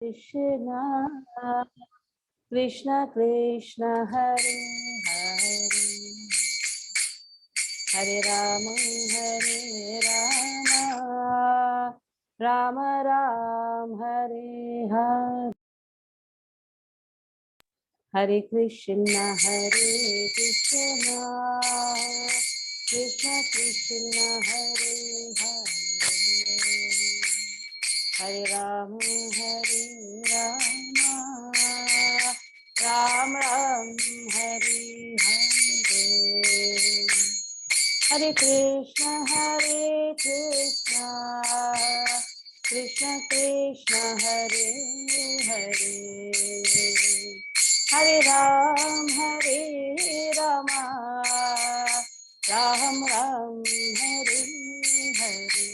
कृष्ण कृष्ण कृष्ण हरे हरे हरे राम राम राम हरे हरे हरे कृष्ण कृष्ण कृष्ण हरे हरे हरे राम राम राम हरे हरे हरे कृष्ण कृष्ण कृष्ण हरे हरे हरे राम राम राम हरे हरे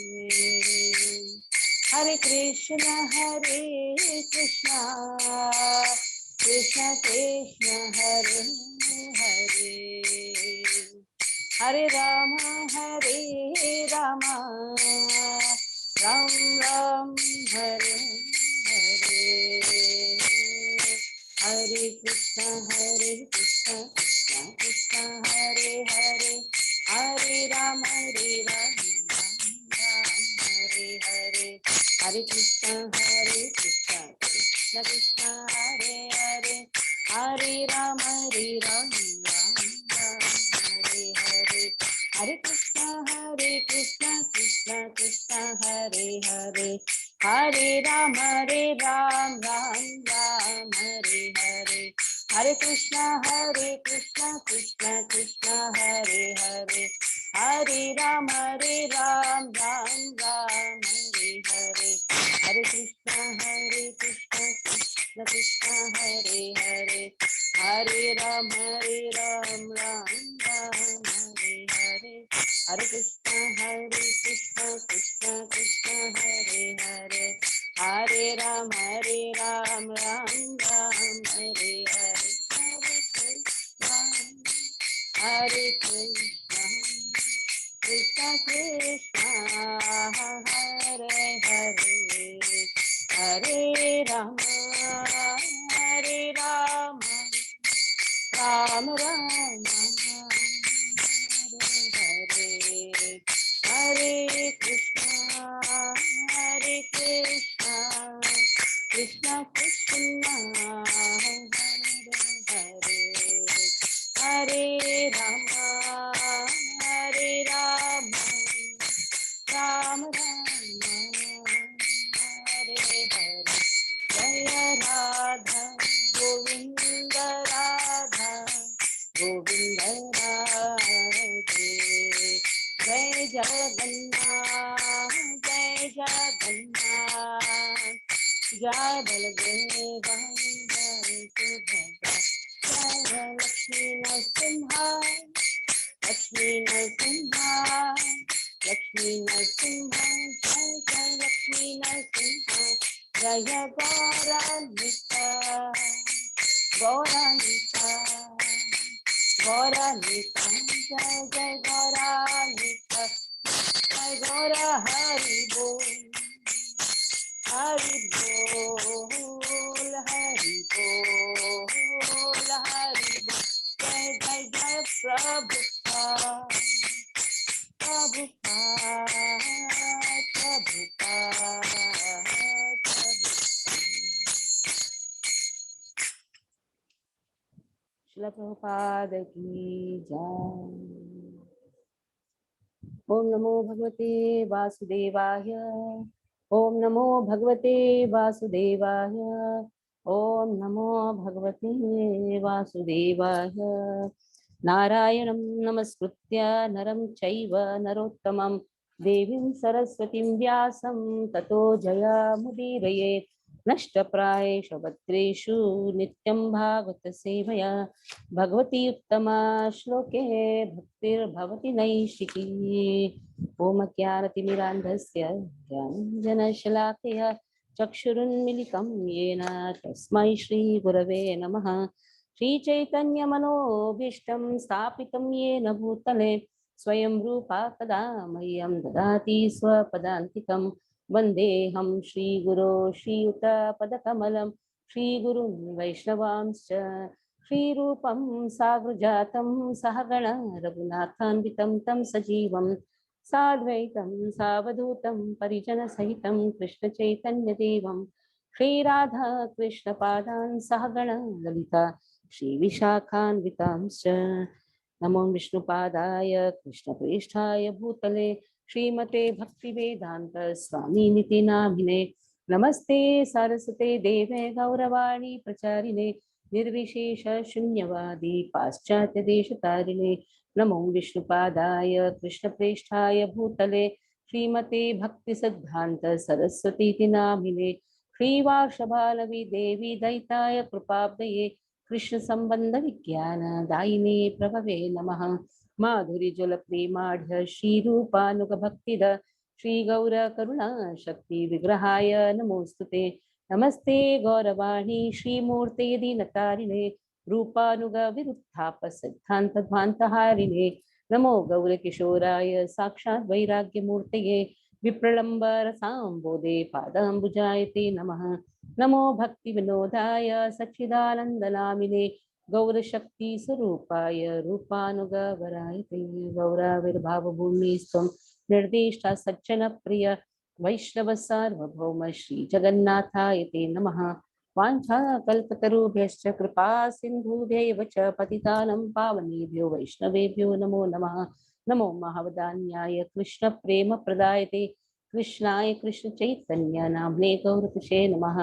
हरे कृष्ण कृष्ण कृष्ण हरे हरे हरे राम राम राम हरे हरे हरे कृष्ण कृष्ण कृष्ण हरे हरे हरे राम हरे हरे हरे कृष्ण कृष्ण कृष्ण हरे हरे हरे राम राम हरे हरे हरे कृष्ण कृष्ण कृष्ण हरे हरे हरे राम राम हरे हरे हरे कृष्ण कृष्ण कृष्ण हरे हरे हरे राम राम हरे हरे हरे कृष्ण कृष्ण कृष्ण हरे हरे हरे राम राम हरे हरे हरे कृष्ण कृष्ण कृष्ण हरे हरे हरे राम राम हरे हरे हरे कृष्ण कृष्ण कृष्ण हरे हरे हरे राम राम राम हरे हरे कृष्ण कृष्ण कृष्ण हरे हरे राम राम हरे हरे जय राधा गोविंद राधा गोविंद राधे जय जगन्नाथ जय बलदेव जय सुभद्रा जय लक्ष्मी नरसिंह जय लक्ष्मी नरसिंह जय लक्ष्मी नरसिंह जय गौरान्विता गौरान्विता जय गौरान्विता जय गौरा हरि बोल हरि बोल हरि बोल हरि बोल जय जय जय प्रभुपाद श्रील प्रभुपाद की जय। ओम नमो भगवते वासुदेवाय ओम नमो भगवते वासुदेवाय ओम नमो भगवते वासुदेवाय नारायणं नमस्कृत्य नरं चैव नरोत्तमं देवीं सरस्वतीं व्यासं ततो जयमुदीरयेत् नष्टप्रायेषु भद्रेषु नित्यं भागवत सेवया भगवती उत्तमा श्लोके भक्तिर्भवति नैष्टिकी ओम ज्ञानतिमिरान्धस्य ज्ञानञ्जनशलाकया चक्षुरुन्मिलितं येन तस्मै श्रीगुरवे नमः श्रीचैतन्यमनोभीष्टं स्थापितं येन भूतले स्वयं रूपा कदा मह्यं ददाति स्वपदान्तिकं वन्देऽहं श्रीगुरो श्रीयुतपदकमलं श्रीगुरुं वैष्णवांश्च श्रीरूपं साग्रजातं सहगण रघुनाथान्वितं तं सजीवं साद्वैतं सावधूतं परिजनसहितं कृष्णचैतन्यदेवं श्रीराधा कृष्णपादान् सहगण ललिता श्रीविशाखान्वितांश्च नमो विष्णुपादाय कृष्णप्रेष्ठाय भूतले श्रीमते भक्तिवेदांत स्वामिनिति नामिने नमस्ते सरस्वते देवे गौरवाणी प्रचारिणे निर्विशेष शून्यवादी पाश्चात्य देशतारिणे नमो विष्णुपादाय कृष्णप्रेष्ठाय भूतले श्रीमते भक्तिसिद्धान्त सरस्वती नामिने श्रीवार्षभालवि देवी दैताय कृपाब्दये कृष्ण संबंध विज्ञान दायिने प्रभवे नमः माधुरी जल प्रेमाढ्य श्रीरूपानुग भक्तिद श्री गौर करुणा शक्ति विग्रहाय नमोस्तुते नमस्ते गौरवाणी श्रीमूर्ते दीनतारिणे रूपानुग विरुद्धाप सिद्धांत ध्वांतहारिणे नमो गौर किशोराय साक्षात् वैराग्यमूर्तये विप्रलंब रसाम्बोधे पादाम्बुजायते नमः नमो भक्ति विनोदाय सच्चिदानंदनामिने गौरशक्ति स्वरूपाय रूपानुगवराय ते गौराविर्भाव भूमि स्त्वं निर्दिष्टा सज्जन प्रिय वैष्णव सार्वभौम श्री जगन्नाथाय ते नमः वाञ्छाकल्पतरुभ्यश्च कृपा सिन्धुभ्यैव च पतितानं पावनेभ्यो वैष्णवेभ्यो नमो नमः नमो महावदान्याय कृष्ण प्रेम प्रदायते कृष्णाय कृष्ण चैतन्य नाम्ने गौरकुशे नमः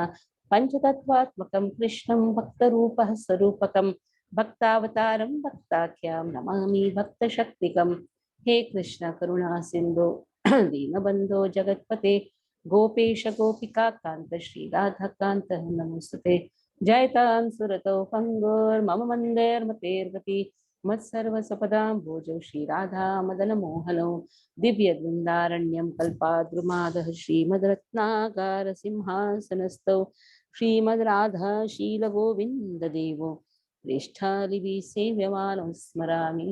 पंचतत्वात्मकं कृष्णं भक्तरूपः स्वरूपकं भक्तावतारं भक्ताख्यां नमामि भक्तशक्तिकं हे कृष्ण करुणा सिन्धो दीनबन्धो जगत्पते गोपेश गोपिका कांत श्रीराधा कांत नमोस्तुते जयतां सुरतो पंगोर्मम मंदेर्मतेर्गति मत्सर्वसपदां भोजौ श्रीराधा मदनमोहनौ दिव्यवृन्दारण्यं कल्पाद्रुमादः श्रीमद्रत्नागार सिंहासनस्थौ श्रीमद्राधा शीलगोविन्ददेवो प्रेष्ठालिभिः सेव्यमानं स्मरामि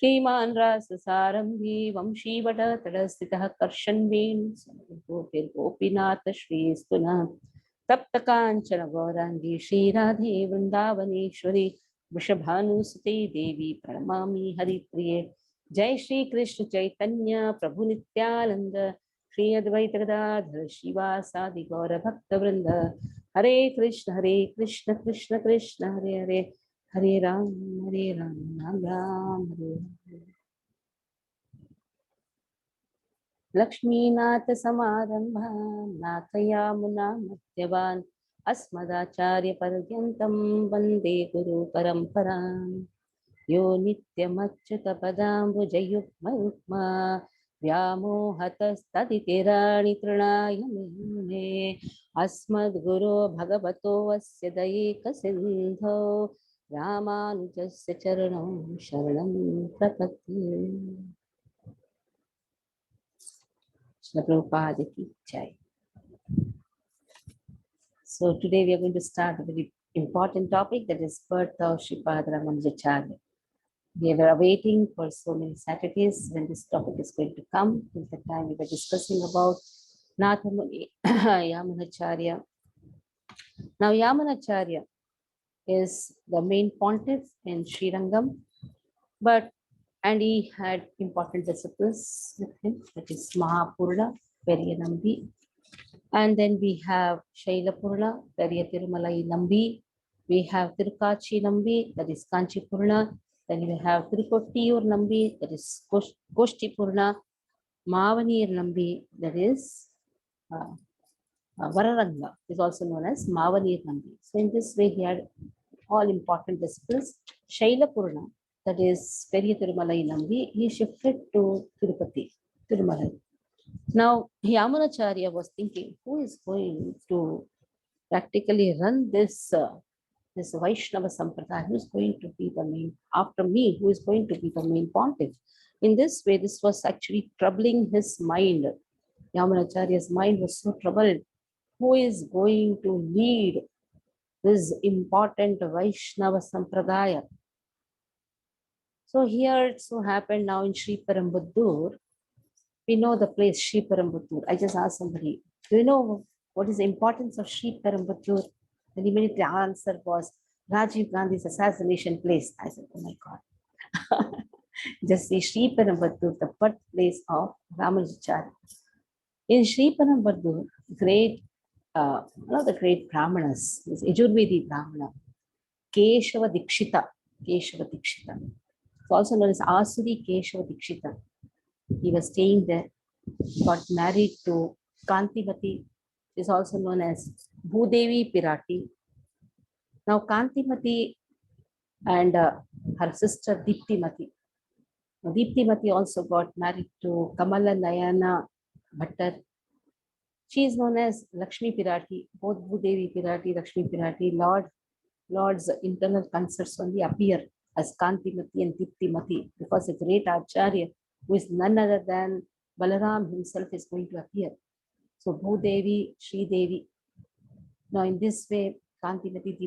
श्रीमान् राससारम्भी वंशीवटतटस्थितः कर्षन्वेणुगोपीनाथ श्रीस्तुनः तप्तकाञ्चन गौराङ्गी श्रीराधे वृन्दावनेश्वरी वृषभानुसुते देवी प्रणमामि हरिप्रिये जय श्री कृष्ण चैतन्य प्रभु नित्यानंद श्री अद्वैत गदाधर शिवासादि गौर भक्त वृंद हरे कृष्ण कृष्ण कृष्ण हरे हरे हरे राम राम राम हरे हरे लक्ष्मीनाथ समारंभा नाथयामुना मध्यवान् अस्मदाचार्य पर्यन्तं वन्दे गुरु परम्पराम् यो नित्यमच्युतपदाम्बुजयुग्मयुग्मा व्यामोहतस्तदितिराणि तृणाय मेने अस्मद्गुरो भगवतो अस्य दयैकसिन्धो रामानुजस्य चरणौ शरणं प्रपद्ये। Srila Prabhupada ki jai. So today we are going to start a very important topic, that is birth of Sripad Ramanujacharya. We were waiting for so many Saturdays when this topic is going to come. Till the time we were discussing about Nathamuni Yamunacharya. Now Yamunacharya is the main pontiff in Srirangam, and he had important disciples with him, that is Mahapurna, Periyanambi. And then we have Shailapurna, Periyatirmalai Nambi. We have Tirukachi Nambi, that is Kanchipurna. Then we have Tirukottiur Nambi, that is Koshti-purna. Mavanir Nambi, that is Vararanga, is also known as Mavanir Nambi. So in this way, he had all important disciples. Shailapurna, that is Periyatirmalai Nambi, he shifted to Tirupati, Tirumalai. Now, Yamunacharya was thinking, who is going to practically run this Vaishnava Sampradaya, who is going to be the main, after me, who is going to be the main pontiff? In this way, this was actually troubling his mind. Yamunacharya's mind was so troubled. Who is going to lead this important Vaishnava Sampradaya? So here it so happened now in Sri Perambuddur, We know the place Sripad. I just asked somebody, do you know what is the importance of Sripad? And immediately the answer was Rajiv Gandhi's assassination place. I said, oh my God. Just see Sripad, the birthplace of Ramanujacharaya. In Sripad, great, one of the great Brahmanas, is Yajurvedi Brahmana, Keshava Dikshita. Keshava Dikshita. It's also known as Asuri Keshava Dikshita. He was staying there, got married to Kantimati, is also known as Bhudevi Pirati. Now Kantimati and her sister Diptimati. Now, Diptimati also got married to Kamala Nayana Bhattar. She is known as Lakshmi Pirati. Both Bhudevi Pirati, Lakshmi Pirati, Lord's internal concerts only appear as Kantimati and Diptimati because a great Acharya who is none other than Balaram himself is going to appear. So Bhudevi, Sri Devi. Now in this way, Kantimati,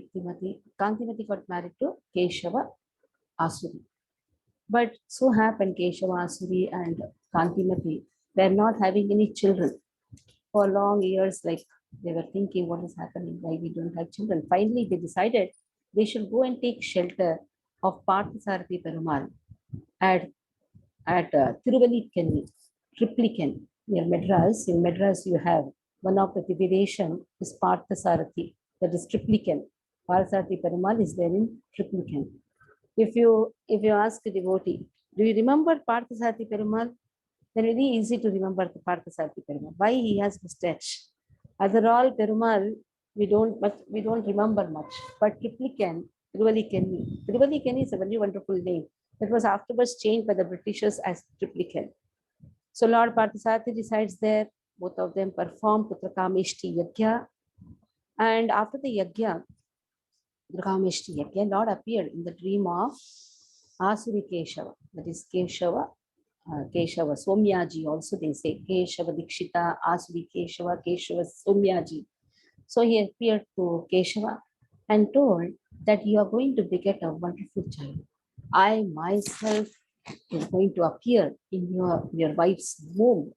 Kantimati got married to Keshava Asuri. But so happened Keshava Asuri and Kantimati were not having any children. For long years, like they were thinking, what is happening? Why we don't have children? Finally, they decided they should go and take shelter of Parthasarathi Perumal at Tiruvallikkanni, Triplicane, near Madras. In Madras, you have one of the divination is Parthasarathi, that is Triplicane. Parthasarathi Perumal is there in Triplicane. If you ask a devotee, do you remember Parthasarathi Perumal? Then very easy to remember the Parthasarathi Perumal. Why he has mustache? Other all Perumal, we don't remember much. But Triplicane, Tiruvallikkanni is a very wonderful name. That was afterwards changed by the Britishers as Triplicane. So Lord Parthasarathi resides there. Both of them perform Putrakameshti Yajna. And after the Yajna, Putrakameshti Yajna, Lord appeared in the dream of Asuri Keshava. That is Keshava Somyaji also they say Keshava Dikshita, Asuri Keshava Somyaji. So he appeared to Keshava and told that you are going to beget a wonderful child. I myself is going to appear in your wife's womb,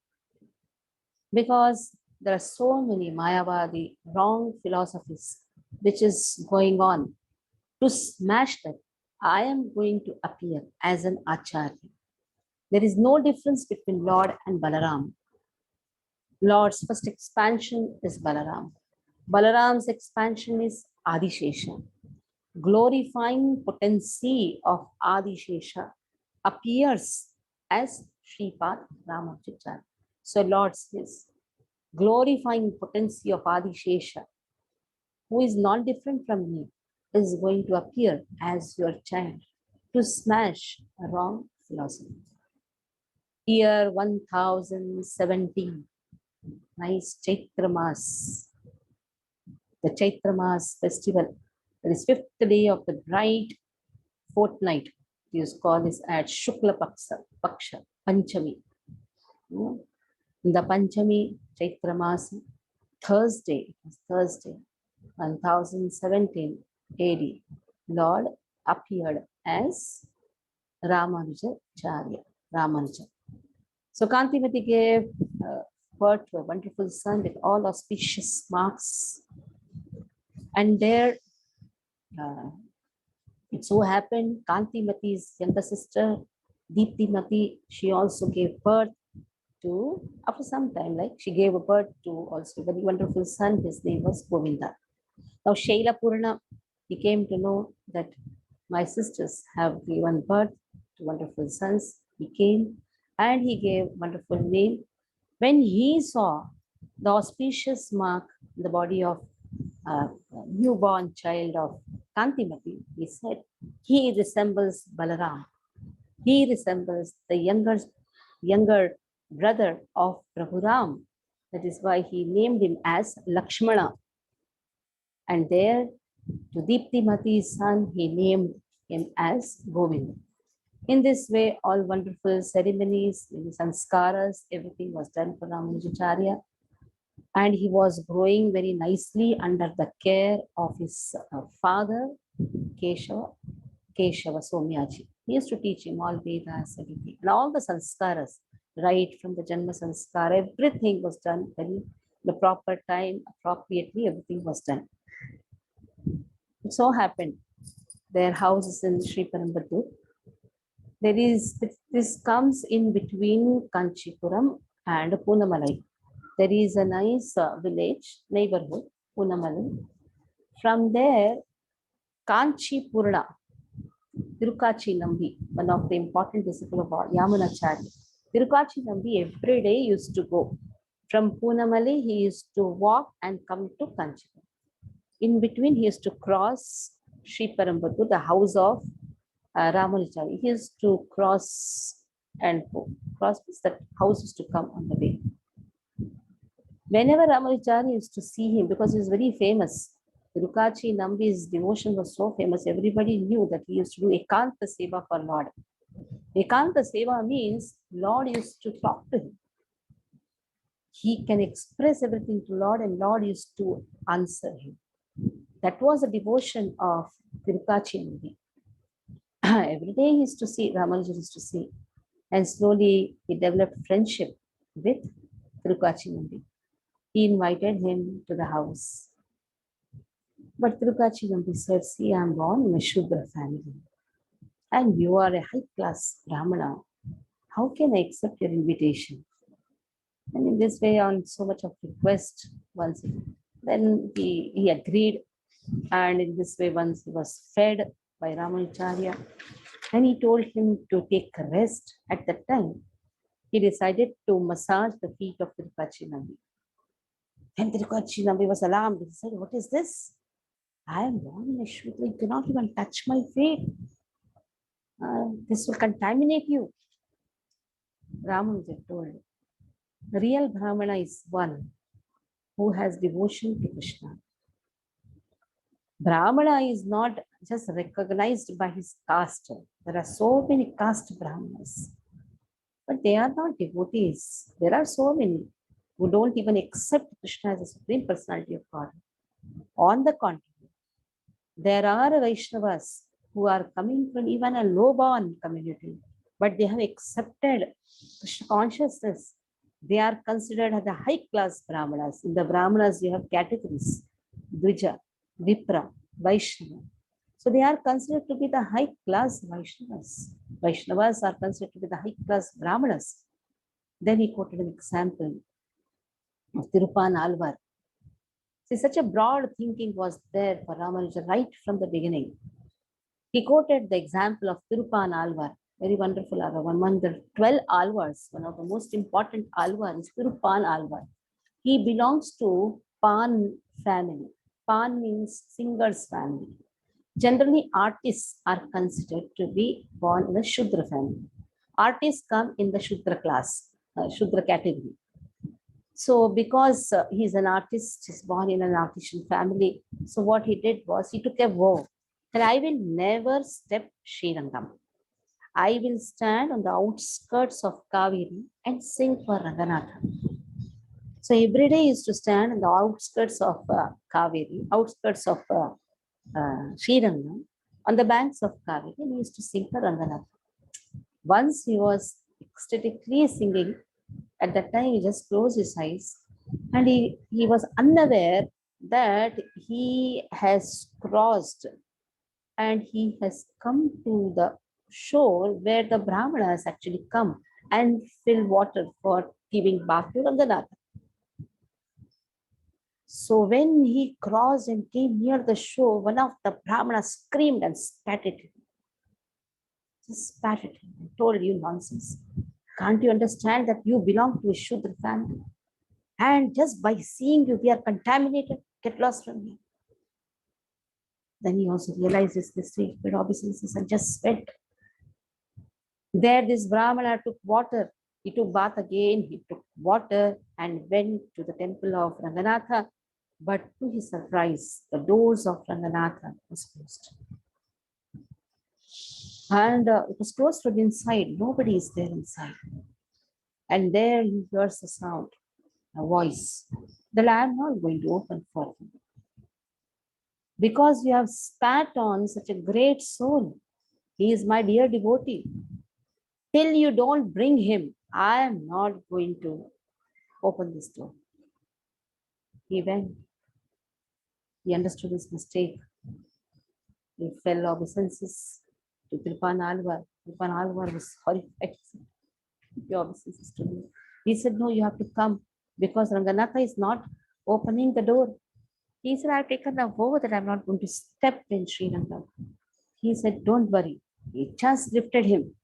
because there are so many Mayavadi wrong philosophies which is going on. To smash that, I am going to appear as an Acharya. There is no difference between Lord and Balaram. Lord's first expansion is Balaram. Balaram's expansion is Adishesha. Glorifying potency of Adishesha appears as Sripad Ramanujacharya. So Lord says, glorifying potency of Adishesha, who is not different from me, is going to appear as your child to smash a wrong philosophy. Year 1017, nice Chaitra Mas. The Chaitra Mas festival, that is 5th day of the bright fortnight, it is called as at Shukla Paksha, Panchami. In the Panchami, Chaitra Mas, Thursday, 1017 AD, Lord appeared as Ramanujacharya, Ramanuja. So Kantimati gave birth to a wonderful son with all auspicious marks. And there, it so happened, Kantimati's younger sister, Diptimati, she also gave birth to, after some time, like she gave birth to also a very wonderful son. His name was Govinda. Now Shaila Purna, he came to know that my sisters have given birth to wonderful sons. He came and he gave wonderful name. When he saw the auspicious mark in the body of newborn child of Kantimati, he said, he resembles Balaram. He resembles the younger brother of Prabhu Ram. That is why he named him as Lakshmana. And there, to Diptimati's son, he named him as Govinda. In this way, all wonderful ceremonies, sanskaras, everything was done for Ramanujacharya. And he was growing very nicely under the care of his father, Keshava Somyaji. He used to teach him all Vedas, everything, and all the sanskaras. right from the Janma Sanskar, everything was done very the proper time, appropriately, everything was done. It so happened their house is in Sri Perambur. There is this comes in between Kanchipuram and Punamalai. There is a nice village neighborhood, Punamalai. From there, Kanchipurna, Tirukachi Nambi, one of the important disciples of Yamunacharya. Tirukachi Nambi every day used to go. From Punamalai, he used to walk and come to Kanchipuram. In between, he used to cross Sri Perambur, the house of Ramanujacharaya. He used to cross and cross that house used to come on the way. Whenever Ramanujacharaya used to see him, because he was very famous, Tirukachi Nambi's devotion was so famous, everybody knew that he used to do Ekanta Seva for Lord. Ekanta Seva means Lord used to talk to him. He can express everything to Lord and Lord used to answer him. That was the devotion of Tirukachi Nambi. Every day he used to see, Ramanujan used to see. And slowly he developed friendship with Tirukachi Nambi. He invited him to the house. But Tirukachi Nambi said, see, I am born in a Shudra family. And you are a high-class Brahmana. How can I accept your invitation? And in this way, on so much of request, once then he agreed. And in this way, once he was fed by Ramanujacharya, and he told him to take a rest at that time. He decided to massage the feet of Tirukachi Nambi. And Tirukachi Nambi was alarmed. He said, what is this? I am born in a Shudra. You cannot even touch my feet. This will contaminate you. Ramanuja told, the real Brahmana is one who has devotion to Krishna. Brahmana is not just recognized by his caste. There are so many caste Brahmanas, but they are not devotees. There are so many who don't even accept Krishna as a supreme personality of God. On the contrary, there are Vaishnavas who are coming from even a low-born community, but they have accepted Krishna consciousness. They are considered as the high-class Brahmanas. In the Brahmanas, you have categories, Dvija, Vipra, Vaishnava. So they are considered to be the high-class Vaishnavas. Vaishnavas are considered to be the high-class Brahmanas. Then he quoted an example of Tirupan Alvar. See, such a broad thinking was there for Ramanuja right from the beginning. He quoted the example of Tirupan Alvar, very wonderful Alvar. Among the 12 Alvars, one of the most important Alvar is Tirupan Alvar. He belongs to Pan family. Pan means singer's family. Generally, artists are considered to be born in a Shudra family. Artists come in the Shudra class, Shudra category. So because he's an artist, he's born in an artisan family. So what he did was he took a vow that I will never step Srirangam. I will stand on the outskirts of Kaveri and sing for Ranganatha. So every day he used to stand on the outskirts of Kaveri, outskirts of Srirangam, on the banks of Kaveri, and he used to sing for Ranganatha. Once he was ecstatically singing. At that time, he just closed his eyes and he was unaware that he has crossed and he has come to the shore where the Brahmanas actually come and fill water for giving bath to Ranganatha. So when he crossed and came near the shore, one of the Brahmanas screamed and spat at him. Just spat at him and told, you nonsense. Can't you understand that you belong to a Shudra family? And just by seeing you, we are contaminated. Get lost from me. Then he also realizes this sacred obeisances and just went. There, this Brahmana took water. He took bath again. He took water and went to the temple of Ranganatha. But to his surprise, the doors of Ranganatha was closed. And it was closed from inside. Nobody is there inside. And there he hears a sound, a voice. That I am not going to open for him. Because you have spat on such a great soul. He is my dear devotee. till you don't bring him, I am not going to open this door. He went. He understood his mistake. He fell obeisances to Tripan Alvar. Tripan Alvar was horrified. Your obeisances to me. He said, no, you have to come because Ranganatha is not opening the door. He said, I've taken the vow that I'm not going to step in Sri Lanka. He said, don't worry. He just lifted him.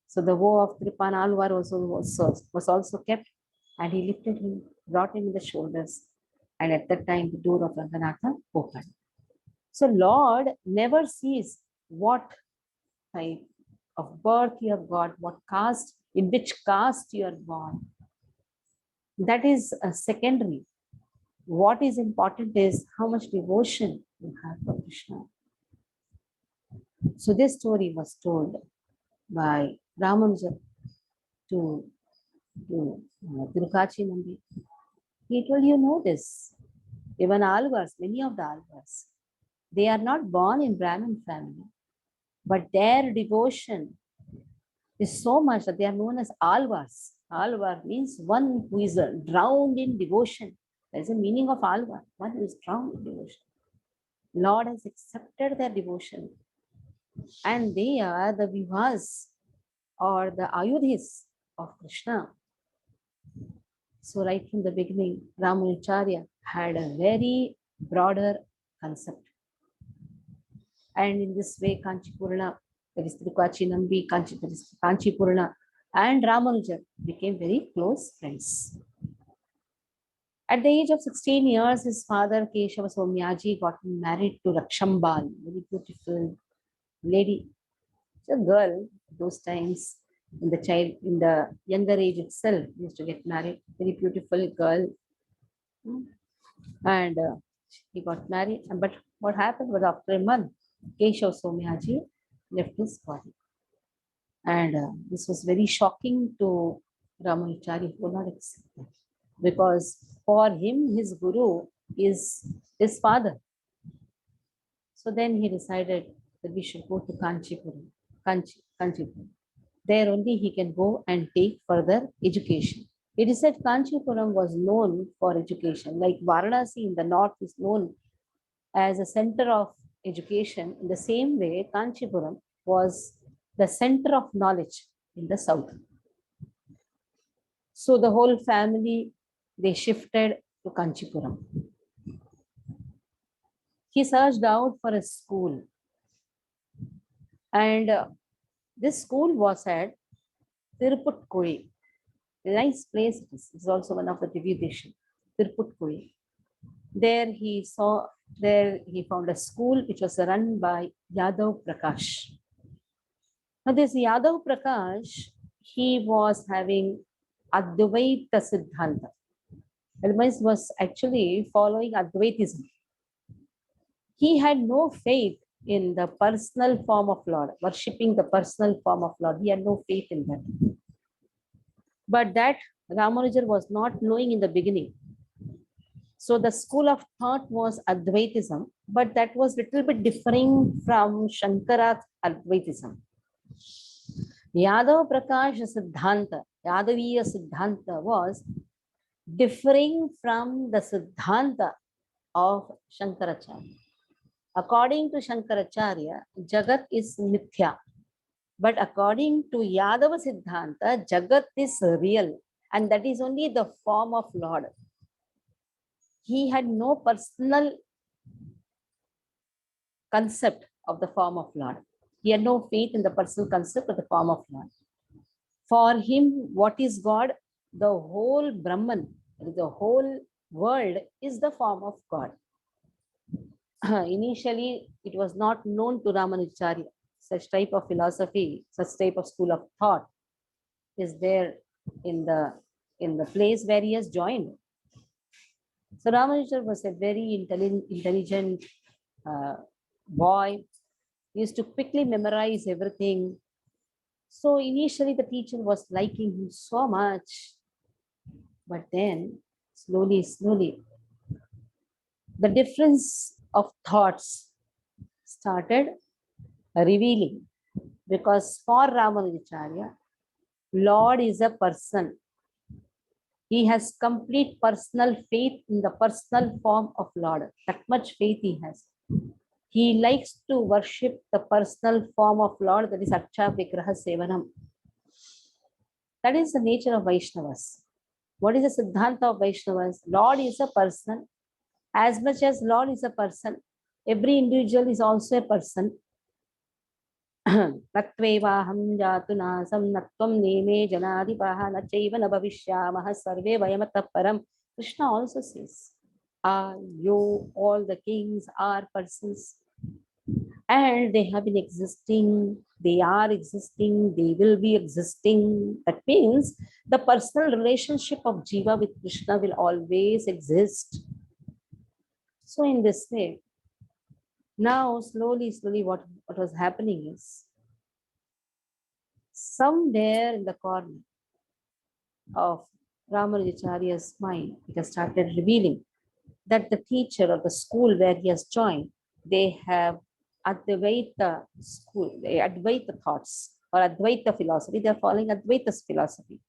So the vow of Tripan Alvar was also kept, and he lifted him, brought him in the shoulders, and at that time the door of Ranganatha opened. So Lord never sees what type of birth you have got, what caste, in which caste you are born. That is a secondary. What is important is how much devotion you have for Krishna. So this story was told by Ramanuja to Tirukachi Nambi. He told, you know this. Even Alvars, many of the Alvars, they are not born in Brahmin family, but their devotion is so much that they are known as Alvars. Alvar means one who is drowned in devotion. That is the meaning of Alvar, one who is drowned in devotion. Lord has accepted their devotion, and they are the vivas or the ayudhis of Krishna. So right from the beginning, Ramanujacharya had a very broader concept. And in this way, Kanchipurna, that is Tirukachi Nambi, Kanchipurna, and Ramanuja became very close friends. At the age of 16 years, his father, Keshava Somyaji, got married to Rakshambal, very beautiful lady. It's a girl, those times, in the younger age itself, used to get married, very beautiful girl. And he got married. But what happened was after a month, Keshav Somyaji left his body. And this was very shocking to Ramanujacharya, who would not accept that. Because for him, his guru is his father. So then he decided that we should go to Kanchipuram. There only he can go and take further education. It is said Kanchipuram was known for education, like Varanasi in the north is known as a center of education. In the same way, Kanchipuram was the center of knowledge in the south. So the whole family, they shifted to Kanchipuram. He searched out for a school, and this school was at Tiruput. A nice place it is. It's also one of the Divyadesham, Tiruput. There he found a school which was run by Yadav Prakash. Now this Yadav Prakash, he was having Advaita Siddhanta. Elmais was actually following Advaitism. He had no faith in the personal form of Lord, worshipping the personal form of Lord. He had no faith in that. But that Ramanujar was not knowing in the beginning. So the school of thought was Advaitism, but that was little bit differing from Shankara's Advaitism. Yadav Prakash Siddhanta, Yadaviya Siddhanta was differing from the Siddhanta of Shankaracharya. According to Shankaracharya, Jagat is Mithya. But according to Yadava Siddhanta, Jagat is real, and that is only the form of Lord. He had no personal concept of the form of Lord. He had no faith in the personal concept of the form of Lord. For him, what is God? The whole Brahman, the whole world is the form of God. Initially, it was not known to Ramanujacharya. Such type of philosophy, such type of school of thought is there in the place where he has joined. So Ramanuja was a very intelligent boy. He used to quickly memorize everything. So initially the teacher was liking him so much. But then slowly, the difference of thoughts started revealing. Because for Ramanujacharya, Lord is a person. He has complete personal faith in the personal form of Lord. That much faith he has. He likes to worship the personal form of Lord, that is Archa Vigraha Sevanam. That is the nature of Vaishnavas. What is the Siddhanta of Vaishnavas? Lord is a person. As much as Lord is a person, every individual is also a person. Natvevaham jatunasam natvam neme janadipaha nachaiva nabhavishyamah sarve vayamata param. Krishna also says, you, all the kings are persons. And they have been existing, they are existing, they will be existing. That means the personal relationship of Jiva with Krishna will always exist. So in this way, now slowly, what was happening is, somewhere in the corner of Ramanujacharya's mind, it has started revealing that the teacher or the school where he has joined, they have Advaita school, Advaita thoughts or Advaita philosophy. They are following Advaita's philosophy.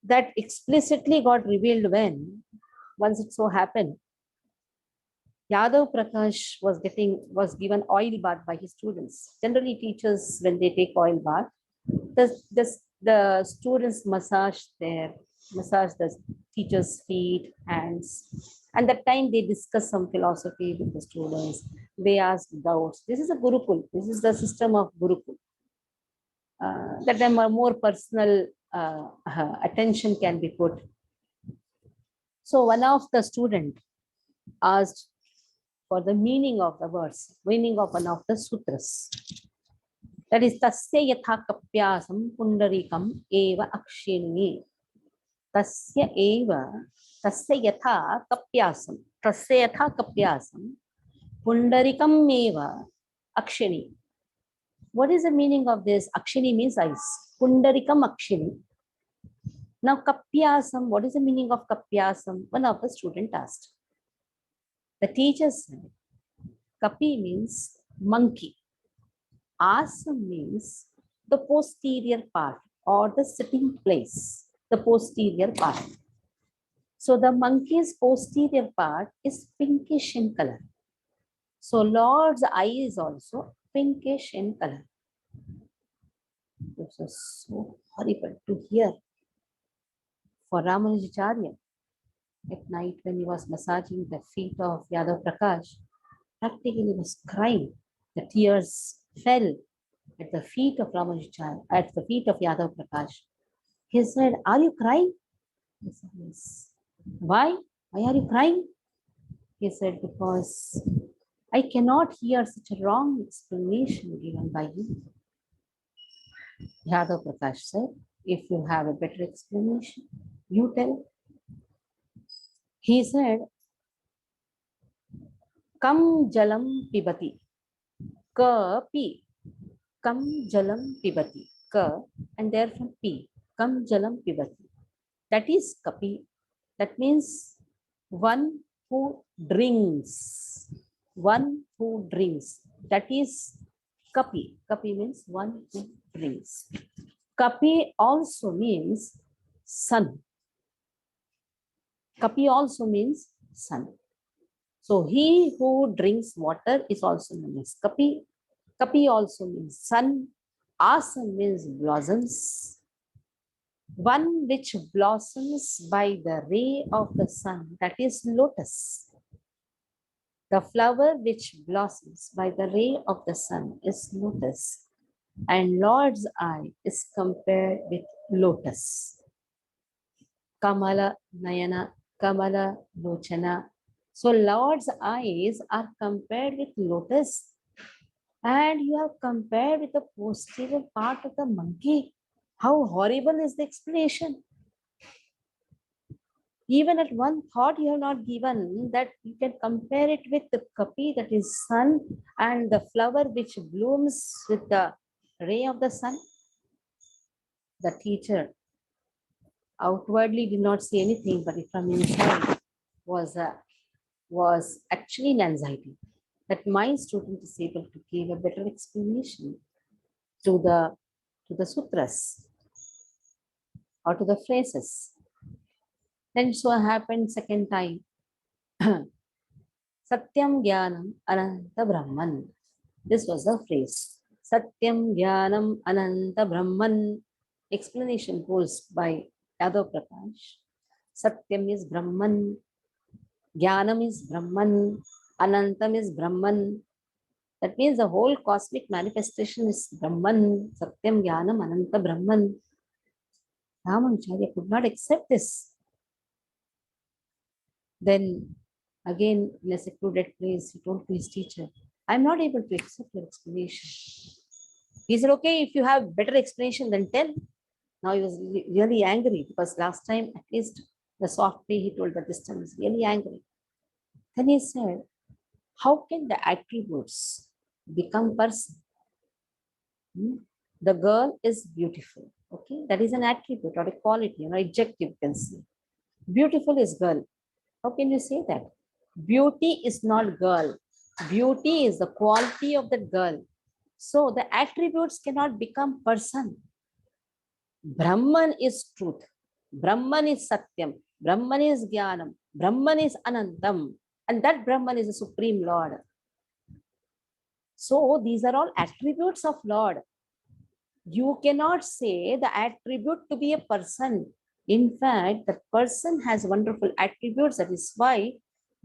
That explicitly got revealed when, once it so happened, Yadav Prakash was given oil bath by his students. Generally, teachers, when they take oil bath, the students massage the teacher's feet, hands. And that time they discuss some philosophy with the students. They ask doubts. This is a Gurukul. This is the system of Gurukul. That time a more personal attention can be put. So one of the students asked for the meaning of the words, meaning of one of the sutras. That is tasya yatha kapyasam pundarikam eva akshini. Tasya yatha kapyasam pundarikam eva akshini. What is the meaning of this? Akshini means ice. Pundarikam akshini. Now kapyasam, what is the meaning of kapyasam? One of the students asked. The teacher said, Kapi means monkey. Asam means the posterior part or the sitting place, the posterior part. So the monkey's posterior part is pinkish in color. So Lord's eye is also pinkish in color. This is so horrible to hear for Ramanujacharya. At night when he was massaging the feet of Yadav Prakash, practically was crying. The tears fell at the feet of Ramanujacharya, at the feet of Yadav Prakash. He said, "Are you crying?" He said, "Yes." Why? Why are you crying? He said, "Because I cannot hear such a wrong explanation given by you." Yadav Prakash said, "If you have a better explanation, you tell." He said, "Kam jalam pibati." Ka pi. Kam jalam pibati. Ka and therefrom pi. Kam jalam pibati. That is kapi. That means one who drinks. One who drinks. That is kapi. Kapi means one who drinks. Kapi also means sun. Kapi also means sun. So he who drinks water is also known as kapi. Kapi also means sun. Asam means blossoms. One which blossoms by the ray of the sun, that is lotus. The flower which blossoms by the ray of the sun is lotus. And Lord's eye is compared with lotus. Kamala Nayana, Kamala Lochana. So Lord's eyes are compared with lotus. And you have compared with the posterior part of the monkey. How horrible is the explanation? Even at one thought you have not given that you can compare it with the kapi, that is sun, and the flower which blooms with the ray of the sun. The teacher outwardly did not say anything, but from inside was actually in anxiety that my student is able to give a better explanation to the to the sutras or to the phrases. Then so happened second time. Satyam Jnanam Ananta Brahman. This was the phrase. Satyam Jnanam Ananta Brahman. Explanation goes by Yadav Prakash. Satyam is Brahman. Jnanam is Brahman. Anantam is Brahman. That means the whole cosmic manifestation is Brahman. Satyam Jnanam Ananta Brahman. Ramanujacharya could not accept this. Then again, in a secluded place, he told to his teacher, I'm not able to accept your explanation. He said, okay, if you have better explanation, then tell. Now he was really angry because last time, at least the soft way he told, but this time he's really angry. Then he said, how can the attributes become person? The girl is beautiful. Okay, that is an attribute or a quality, adjective you can say. Beautiful is girl. How can you say that? Beauty is not girl. Beauty is the quality of the girl. So the attributes cannot become person. Brahman is truth. Brahman is Satyam. Brahman is Jnanam. Brahman is Anantam. And that Brahman is the Supreme Lord. So these are all attributes of Lord. You cannot say the attribute to be a person. In fact, the person has wonderful attributes. That is why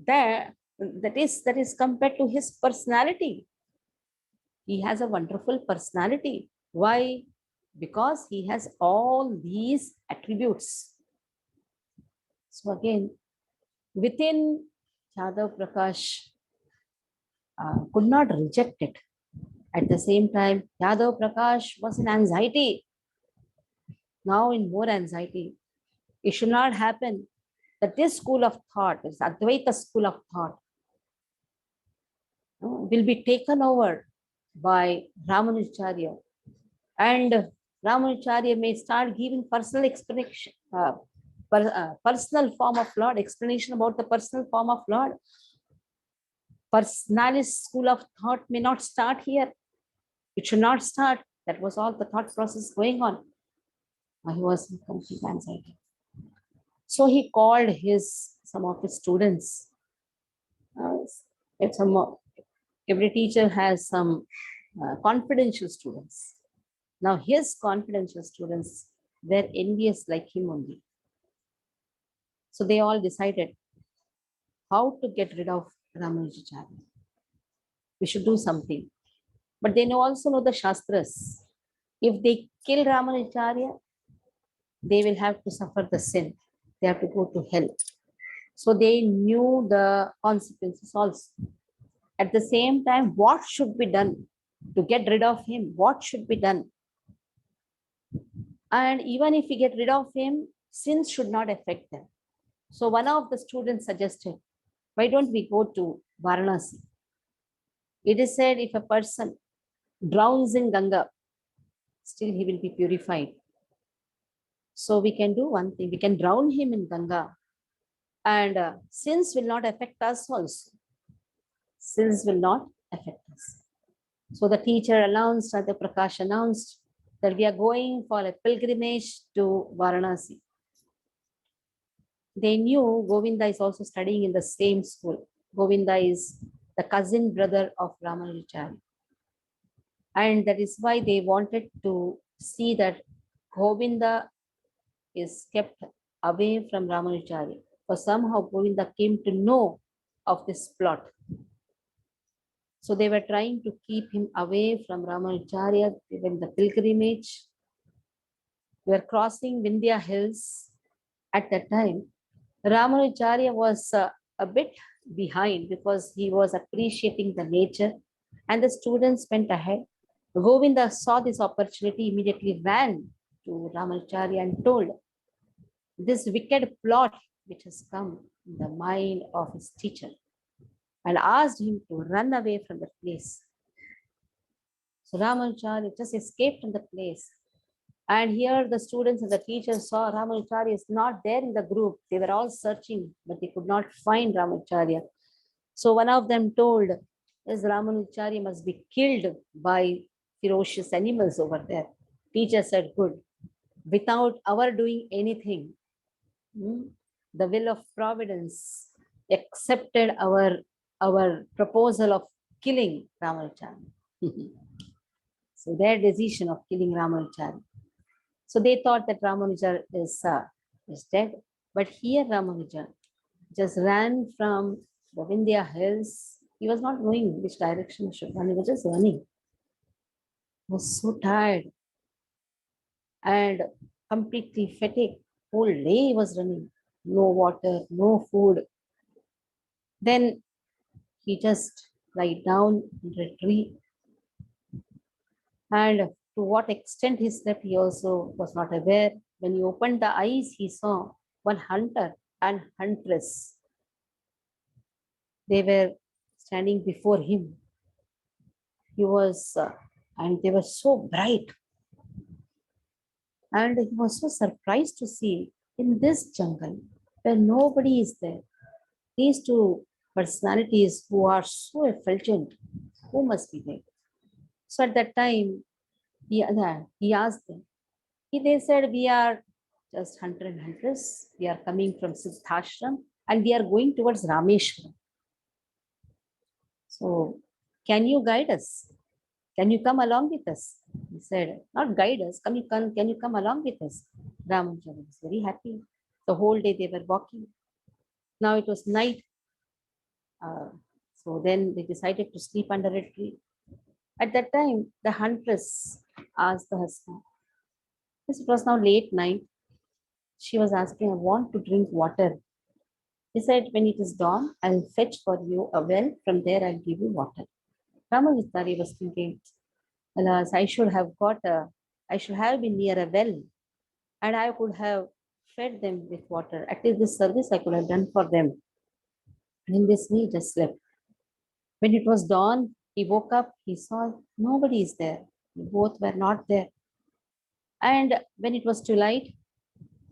that is compared to his personality. He has a wonderful personality. Why? Because he has all these attributes. So again, within Yadav Prakash could not reject it. At the same time, Yadav Prakash was in anxiety. Now in more anxiety. It should not happen that this school of thought, this Advaita school of thought, will be taken over by Ramanujacharya. And Ramanujacharya may start giving personal explanation, personal form of Lord, explanation about the personal form of Lord. Personalist school of thought may not start here. It should not start. That was all the thought process going on. He was in complete anxiety. So he called some of his students. Every teacher has some confidential students. Now his confidential students were envious like him only. So they all decided how to get rid of Ramanujacharya. We should do something. But they also know the Shastras. If they kill Ramanujacharya, they will have to suffer the sin. They have to go to hell. So they knew the consequences also. At the same time, what should be done to get rid of him? What should be done? And even if we get rid of him, sins should not affect them. So one of the students suggested, why don't we go to Varanasi? It is said if a person drowns in Ganga, still he will be purified. So we can do one thing, we can drown him in Ganga and sins will not affect us also. Sins will not affect us. So the teacher announced, the Prakash announced that we are going for a pilgrimage to Varanasi. They knew Govinda is also studying in the same school. Govinda is the cousin brother of Ramanujacharya. And that is why they wanted to see that Govinda is kept away from Ramanujacharya. For somehow Govinda came to know of this plot. So they were trying to keep him away from Ramanujacharya when the pilgrimage. We were crossing Vindhya hills at that time. Ramanujacharya was a bit behind because he was appreciating the nature and the students went ahead. Govinda saw this opportunity, immediately ran to Ramanujacharya and told, this wicked plot which has come in the mind of his teacher, and asked him to run away from the place. So Ramanujacharya just escaped from the place. And here the students and the teachers saw Ramanujacharya is not there in the group. They were all searching, but they could not find Ramanujacharya. So one of them told, yes, Ramanujacharya must be killed by ferocious animals over there. Teacher said, good. Without our doing anything, the will of providence accepted our proposal of killing Ramanujacharya. So their decision of killing Ramanujacharya. So they thought that Ramanuja is dead. But here Ramanuja just ran from the Vindhya hills. He was not knowing which direction he should run. He was just running. He was so tired and completely fatigued. Whole day he was running. No water, no food. Then he just lied down under a tree. And to what extent he slept, he also was not aware. When he opened the eyes, he saw one hunter and huntress. They were standing before him. And they were so bright. And he was so surprised to see in this jungle where nobody is there, these two personalities who are so effulgent, who must be there? So at that time, he asked them. They said, we are just hunter and huntress. We are coming from Siddhashram and we are going towards Rameshwaram. So can you guide us? Can you come along with us? He said, not guide us, can you come along with us? Ramanuja was very happy. The whole day they were walking. Now it was night. So then they decided to sleep under a tree. At that time, the huntress asked the husband, it was now late night. She was asking, I want to drink water. He said, when it is dawn, I'll fetch for you a well. From there, I'll give you water. Ramanujacharya was thinking, alas, I should have been near a well and I could have fed them with water. At least this service I could have done for them. And in this way, he just slept. When it was dawn, he woke up, he saw nobody is there. Both were not there. And when it was twilight,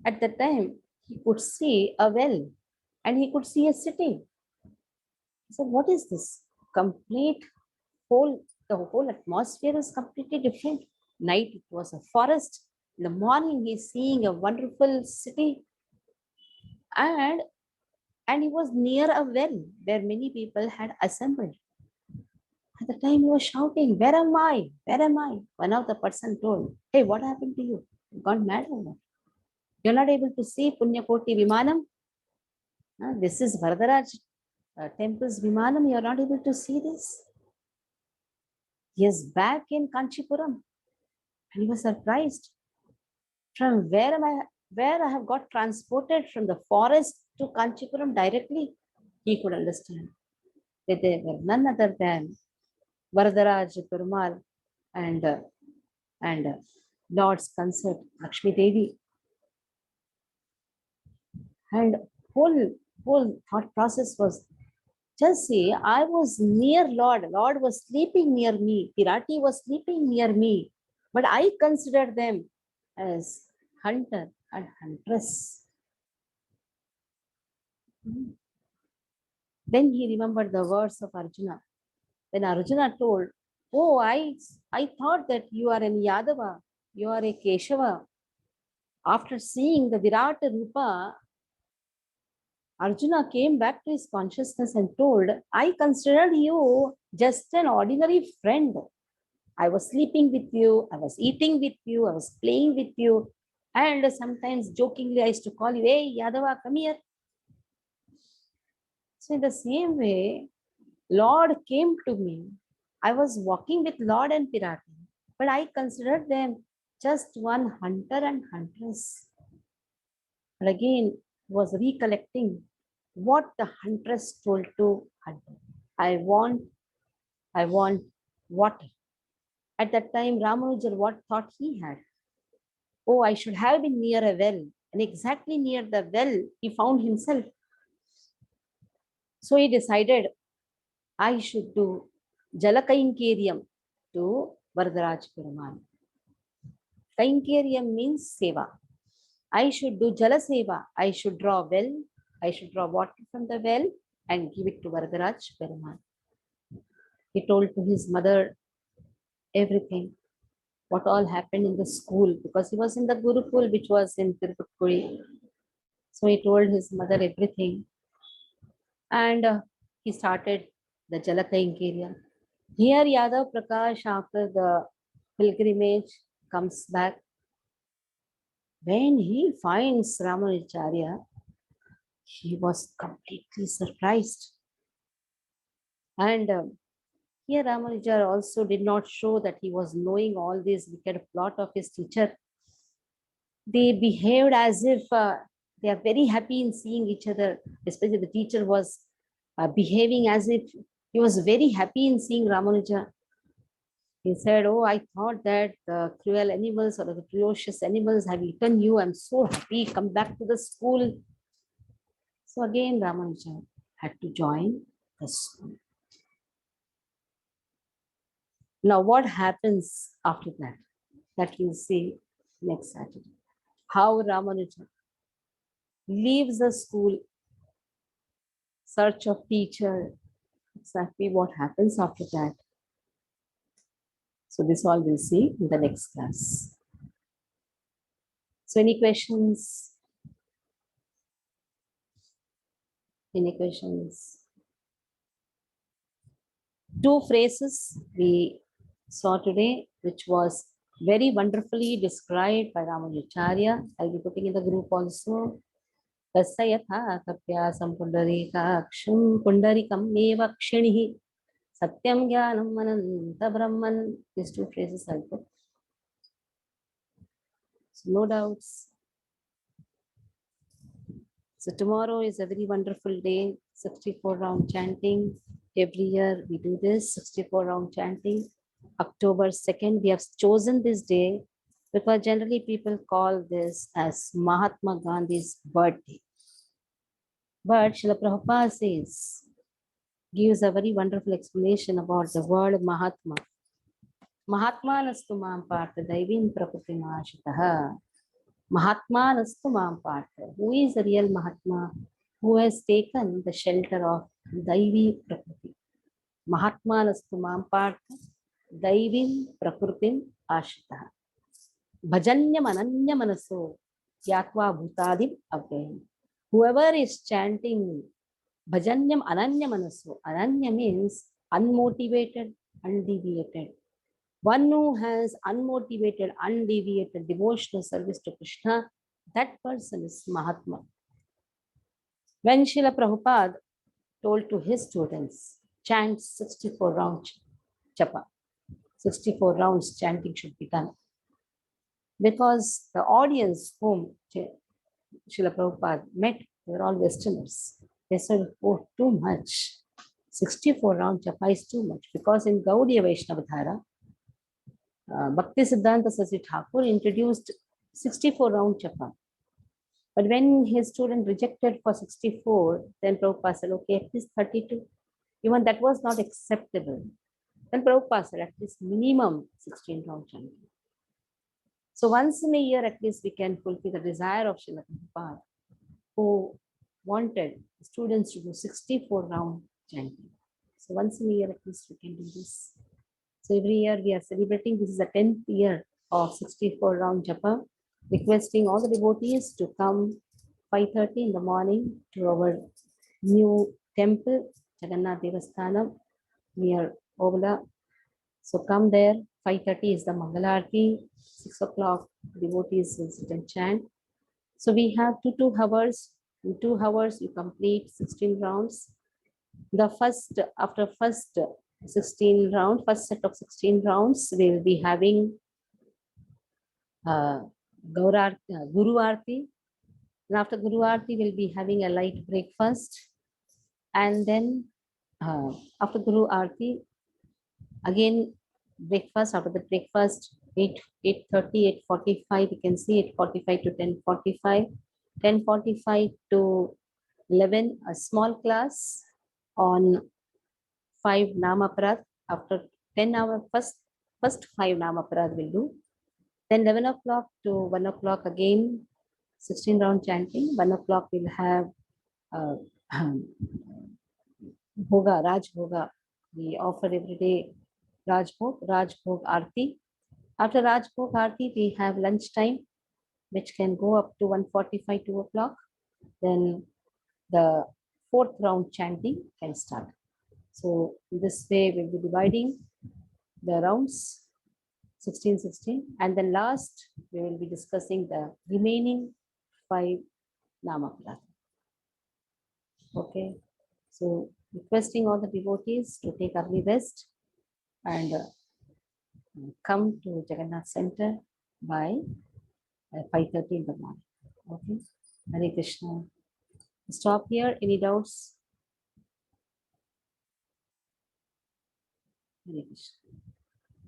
at that time, he could see a well and he could see a city. He said, what is this? The whole atmosphere is completely different. Night, it was a forest. In the morning, he's seeing a wonderful city. And he was near a well where many people had assembled. At the time, he was shouting, where am I? Where am I? One of the person told, hey, what happened to you? You gone mad or what? You're not able to see Punyakoti Vimanam? This is Varadaraj temple's Vimanam. You're not able to see this? Yes, back in Kanchipuram. And he was surprised. From where I have got transported from the forest to Kanchipuram directly? He could understand that they were none other than Varadaraj Perumal and Lord's consort, Lakshmi Devi. And whole thought process was, just see, I was near Lord. Lord was sleeping near me. Pirati was sleeping near me. But I considered them as hunter and huntress. Then he remembered the words of Arjuna. When Arjuna told, oh, I thought that you are an Yadava, you are a Keshava. After seeing the Virata Rupa, Arjuna came back to his consciousness and told, I considered you just an ordinary friend. I was sleeping with you, I was eating with you, I was playing with you. And sometimes jokingly I used to call you, hey, Yadava, come here. So in the same way, Lord came to me. I was walking with Lord and Pirati, but I considered them just one hunter and huntress. And again, was recollecting what the huntress told to hunter. I want water. At that time, Ramanujar, what thought he had? Oh, I should have been near a well. And exactly near the well, he found himself. So he decided, I should do Jalakainkeriam to Varadaraj Perumal. Kainkeriam means seva. I should do Jala Seva. I should draw well. I should draw water from the well and give it to Varadaraj Perumal. He told to his mother everything. what all happened in the school, because he was in the Gurukul, which was in Tirupati. So he told his mother everything, and he started the Jalakainkirya. Here, Yadav Prakash, after the pilgrimage, comes back. When he finds Ramanujacharya, he was completely surprised. And here, Ramanuja also did not show that he was knowing all this wicked plot of his teacher. They behaved as if they are very happy in seeing each other, especially the teacher was behaving as if he was very happy in seeing Ramanuja. He said, "Oh, I thought that the cruel animals or the ferocious animals have eaten you. I'm so happy. Come back to the school." So again, Ramanuja had to join the school. Now, what happens after that? That we'll see next Saturday. How Ramanuja leaves the school, search of teacher, exactly what happens after that. So this all we'll see in the next class. So any questions? Any questions? Two phrases we saw today, which was very wonderfully described by Ramanujacharya. I'll be putting in the group also. तस्य यथा कप्यासं पुण्डरीकाक्षं पुण्डरीकं एव क्षिणिः सत्यं ज्ञानम् अनन्तब्रह्मन्. These two phrases I'll put. So no doubts. So tomorrow is a very wonderful day, 64 round chanting. Every year we do this, 64 round chanting. October 2nd, we have chosen this day because generally people call this as Mahatma Gandhi's birthday. But Srila Prabhupada says, gives a very wonderful explanation about the word Mahatma. Mahatma nastu mam partha daivim prakrtimashitaha. Mahatma nastu mam partha. Who is the real Mahatma? Who has taken the shelter of Daivi Prakriti. Mahatma nastu mam partha daivim prakritim ashitaha. Bhajanyam ananya manaso yatva bhutadim avyayam. Whoever is chanting Bhajanyam ananya manaso. Ananya means unmotivated, undeviated. One who has unmotivated, undeviated devotional service to Krishna, that person is Mahatma. When Srila Prabhupada told to his students, chant 64 rounds japa, 64 rounds chanting should be done. Because the audience whom Srila Prabhupada met, they were all Westerners. They said, oh, too much. 64 round japa is too much. Because in Gaudiya Vaishnavadhara, Bhakti Siddhanta Saraswati Thakur introduced 64 round japa. But when his student rejected for 64, then Prabhupada said, okay, at least 32. Even that was not acceptable. Then Prabhupada said, at least minimum 16 round chanting. So once in a year, at least we can fulfill the desire of Srila Prabhupada, who wanted students to do 64 round chanting. So once in a year, at least we can do this. So every year we are celebrating. This is the 10th year of 64 round japa, requesting all the devotees to come 5:30 in the morning to our new temple, Jagannath Devasthanam, near Ovala. So come there. 5:30 is the Mangalarti. 6 o'clock, devotees will sit and chant. So we have two hours. In 2 hours, you complete 16 rounds. The first, after first 16 round, first set of 16 rounds, we'll be having Guru Aarti. And after Guru Aarti, we'll be having a light breakfast. And then after Guru Aarti, again breakfast. After the breakfast, 8:30, 8:45, you can see 8:45 to 10:45. 10:45 to 11, a small class on 5 Namaprad. After 10 hour, first 5 Namaprad will do. Then 11 o'clock to 1 o'clock again, 16 round chanting. 1 o'clock we'll have Bhoga, Raj Bhoga. We offer every day Raj Bhog Aarti. After Rajbhog Aarti, we have lunch time, which can go up to 1:45, 2 o'clock. Then the fourth round chanting can start. So this way we'll be dividing the rounds 16, 16. And then last, we will be discussing the remaining 5 Namaprata. Okay. So requesting all the devotees to take early rest and come to Jagannath Center by 5:30 in the morning. Okay. Hare Krishna. Stop here. Any doubts? Hare Krishna.